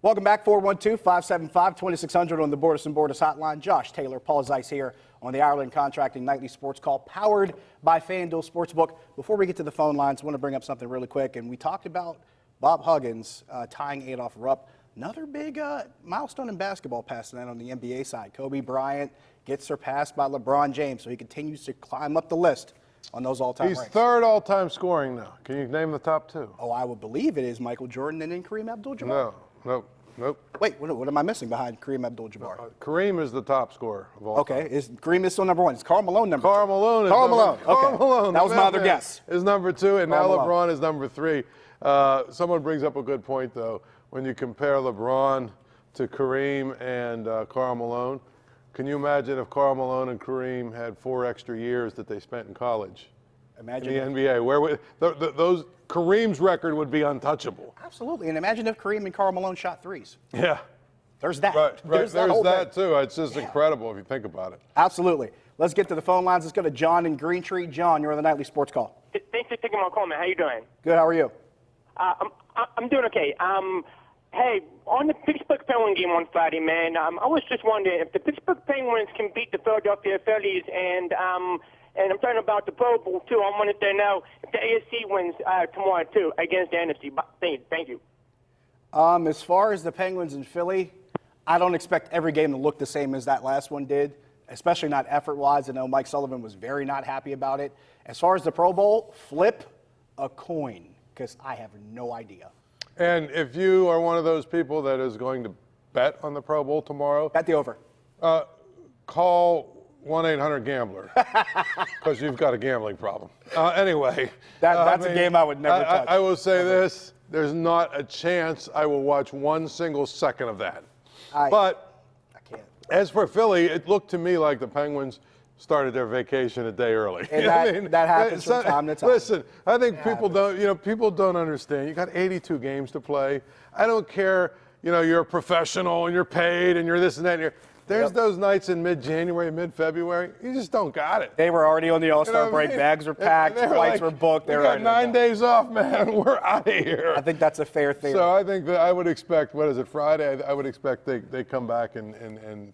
Welcome back, 412-575-2600 on the Borders and Borders hotline. Josh Taylor, Paul Zeise here on the Ireland Contracting Nightly Sports Call, powered by FanDuel Sportsbook. Before we get to the phone lines, I want to bring up something really quick. And we talked about Bob Huggins tying Adolph Rupp. Another big milestone in basketball past that on the NBA side. Kobe Bryant gets surpassed by LeBron James, so he continues to climb up the list on those all-time ranks. He's third all-time scoring now. Can you name the top two? Oh, I would believe it is Michael Jordan and then Kareem Abdul-Jabbar. Nope. Wait, what am I missing behind Kareem Abdul-Jabbar? Kareem is the top scorer of all time. Okay, Kareem is still number one. Is Karl Malone number two? Karl Malone is Karl number Malone. Karl Okay. Malone. That was my other guess. Is number two, and Karl now Malone. LeBron is number three. Someone brings up a good point, though. When you compare LeBron to Kareem and Karl Malone, can you imagine if Karl Malone and Kareem had 4 extra years that they spent in college? Imagine in the NBA, where would those Kareem's record would be untouchable. Absolutely, and imagine if Kareem and Karl Malone shot threes. Yeah. There's that. Right. There's that too. It's just incredible if you think about it. Absolutely. Let's get to the phone lines. Let's go to John in Green Tree. John, you're on the Nightly Sports Call. Thanks for taking my call, man. How you doing? Good. How are you? I'm doing okay. Hey, on the Pittsburgh Penguins game on Friday, man, I was just wondering if the Pittsburgh Penguins can beat the Philadelphia Phillies, and I'm talking about the Pro Bowl too. I wanted to know if the AFC wins tomorrow too against the NFC. Thank you. As far as the Penguins and Philly, I don't expect every game to look the same as that last one did, especially not effort-wise. I know Mike Sullivan was very not happy about it. As far as the Pro Bowl, flip a coin, because I have no idea. And if you are one of those people that is going to bet on the Pro Bowl tomorrow, Bet the over. call 1-800-GAMBLER because you've got a gambling problem. Anyway. That's a game I would never touch. I will say this. There's not a chance I will watch one single second of that. But I can't. as for Philly, it looked to me like the Penguins started their vacation a day early. And that happens from time to time. Listen, I think people don't understand. You got 82 games to play. I don't care, you're a professional and you're paid and you're this and that. And there's those nights in mid-January, mid-February, you just don't got it. They were already on the All-Star break. Bags were packed. Flights were booked. We got 9 days off, man. We're out of here. I think that's a fair theory. So I think that I would expect, Friday? I would expect they come back and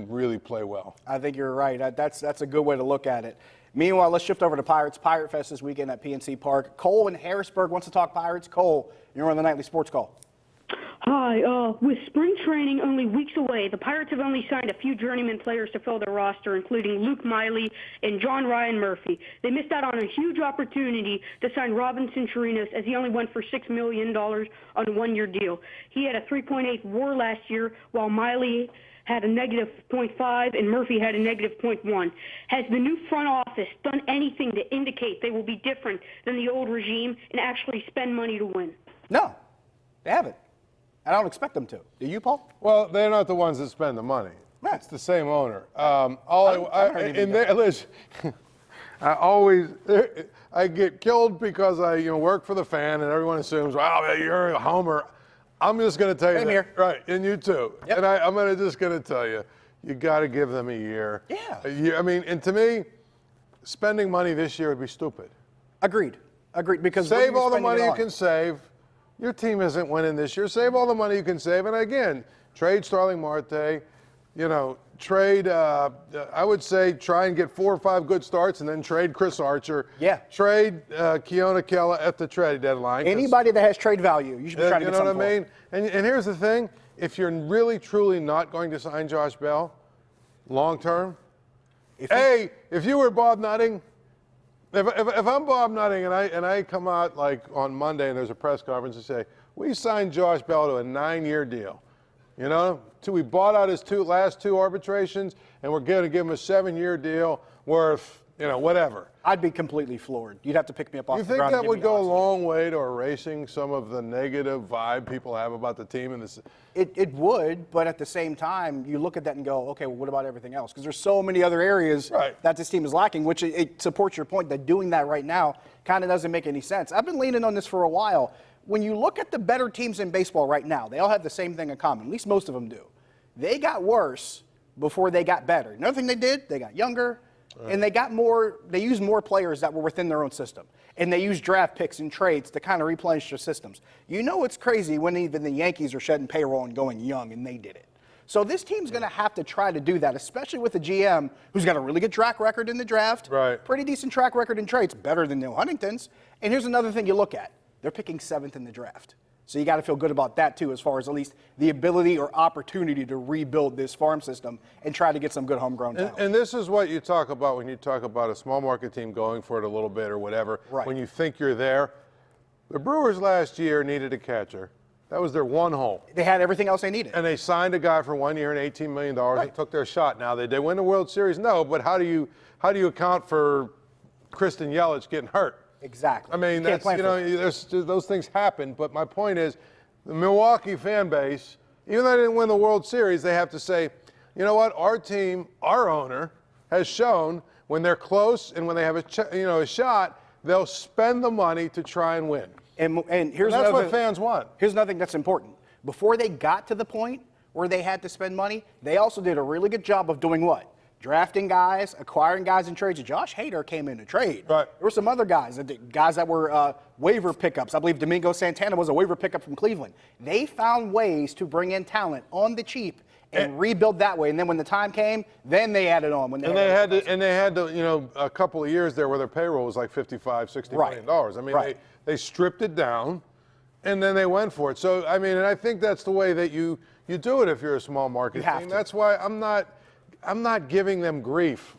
really play well. I think you're right. That's a good way to look at it. Meanwhile, let's shift over to Pirates. Pirate Fest this weekend at PNC Park. Cole in Harrisburg wants to talk Pirates. Cole, you're on the Nightly Sports Call. Hi. With spring training only weeks away, the Pirates have only signed a few journeyman players to fill their roster, including Luke Miley and John Ryan Murphy. They missed out on a huge opportunity to sign Robinson Chirinos, as he only went for $6 million on a 1-year deal. He had a 3.8 WAR last year, while Miley had a negative 0.5 and Murphy had a negative 0.1. Has the new front office done anything to indicate they will be different than the old regime and actually spend money to win? No, they haven't. I don't expect them to. Do you, Paul? Well, they're not the ones that spend the money. Right. It's the same owner. I get killed because I work for the fan and everyone assumes, wow, you're a homer. I'm just going to tell you Same that. here. Right, and you too. Yep. And I'm just going to tell you, you got to give them a year. Yeah. And to me, spending money this year would be stupid. Agreed. Because save all the money you can save. Your team isn't winning this year. Save all the money you can save. And again, trade Starling Marte. Trade, I would say try and get 4 or 5 good starts and then trade Chris Archer. Yeah. Trade Keona Kela at the trade deadline. Anybody that has trade value, you should be trying to get something for. You know what I mean? And here's the thing. If you're really, truly not going to sign Josh Bell long term, if you were Bob Nutting, if I'm Bob Nutting and I come out like on Monday and there's a press conference and say, we signed Josh Bell to a 9-year deal. We bought out his last 2 arbitrations, and we're going to give him a 7-year deal worth, whatever. I'd be completely floored. You'd have to pick me up off the ground. You think that would go a long way to erasing some of the negative vibe people have about the team? It would, but at the same time, you look at that and go, okay, well, what about everything else? Because there's so many other areas that this team is lacking, which it supports your point that doing that right now kind of doesn't make any sense. I've been leaning on this for a while. When you look at the better teams in baseball right now, they all have the same thing in common. At least most of them do. They got worse before they got better. Another thing they did, they got younger, and they got more. They used more players that were within their own system. and they use draft picks and trades to kind of replenish their systems. You know it's crazy when even the Yankees are shedding payroll and going young, and they did it. So this team's going to have to try to do that, especially with a GM who's got a really good track record in the draft, right? Pretty decent track record in trades, better than Neil Huntington's. And here's another thing you look at. They're picking 7th in the draft. So you got to feel good about that, too, as far as at least the ability or opportunity to rebuild this farm system and try to get some good homegrown talent. And this is what you talk about when you talk about a small market team going for it a little bit or whatever. Right. When you think you're there. The Brewers last year needed a catcher. That was their one hole. They had everything else they needed. And they signed a guy for 1 year and $18 million and took their shot. Now, did they win the World Series? No, but how do you account for Kristen Yelich getting hurt? Exactly. I mean, that's, you know, those things happen. But my point is, the Milwaukee fan base, even though they didn't win the World Series, they have to say, you know what, our team, our owner, has shown when they're close and when they have a shot, they'll spend the money to try and win. And here's that's another, what fans want. Here's another thing that's important. Before they got to the point where they had to spend money, they also did a really good job of doing what? Drafting guys, acquiring guys in trades. Josh Hader came in to trade. Right. There were some other guys that were waiver pickups. I believe Domingo Santana was a waiver pickup from Cleveland. They found ways to bring in talent on the cheap and rebuild that way. And then when the time came, then they added on. They had to, you know, a couple of years there where their payroll was like $55, $60 million. I mean, they stripped it down, and then they went for it. So, I mean, and I think that's the way that you do it if you're a small market team. That's why I'm not giving them grief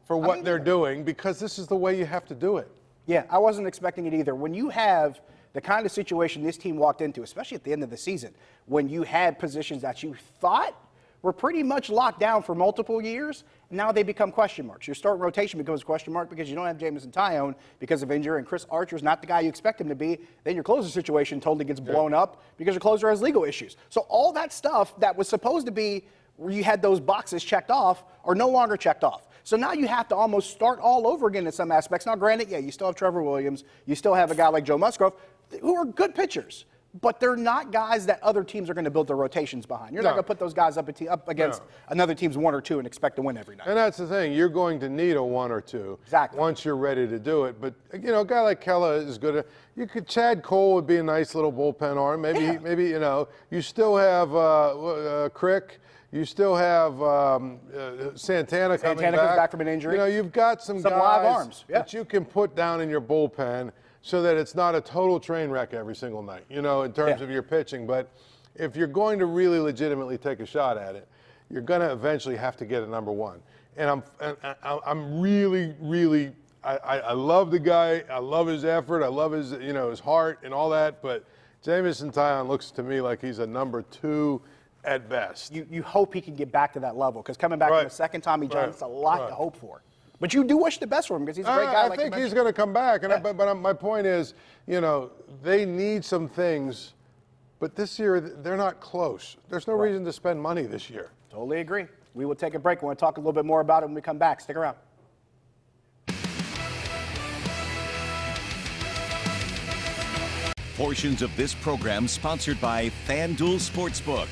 for what they're doing, because this is the way you have to do it. Yeah, I wasn't expecting it either. When you have the kind of situation this team walked into, especially at the end of the season, when you had positions that you thought were pretty much locked down for multiple years, now they become question marks. Your starting rotation becomes a question mark because you don't have Jameson Tyone because of injury, and Chris Archer's not the guy you expect him to be. Then your closer situation totally gets blown up because your closer has legal issues. So all that stuff that was supposed to be where you had those boxes checked off are no longer checked off. So now you have to almost start all over again in some aspects. Now, granted, you still have Trevor Williams. You still have a guy like Joe Musgrove, who are good pitchers. But they're not guys that other teams are going to build their rotations behind. You're not going to put those guys up against another team's 1 or 2 and expect to win every night. And that's the thing. You're going to need a 1 or 2 once you're ready to do it. But, you know, a guy like Kella is good. Chad Cole would be a nice little bullpen arm. Maybe you know, you still have Crick. You still have Santana coming back. Santana comes back from an injury. You know, you've got some guys live arms that you can put down in your bullpen so that it's not a total train wreck every single night, you know, in terms of your pitching. But if you're going to really legitimately take a shot at it, you're going to eventually have to get a number 1. And I'm really, really, I love the guy. I love his effort. I love his, you know, his heart and all that. But Jameson Taillon looks to me like he's a number 2 at best. You hope he can get back to that level, because coming back from the second Tommy John, it's a lot to hope for. But you do wish the best for him, because he's a great guy. I think he's going to come back. And but my point is, you know, they need some things, but this year they're not close. There's no reason to spend money this year. Totally agree. We will take a break. We want to talk a little bit more about it when we come back. Stick around. Portions of this program sponsored by FanDuel Sportsbook.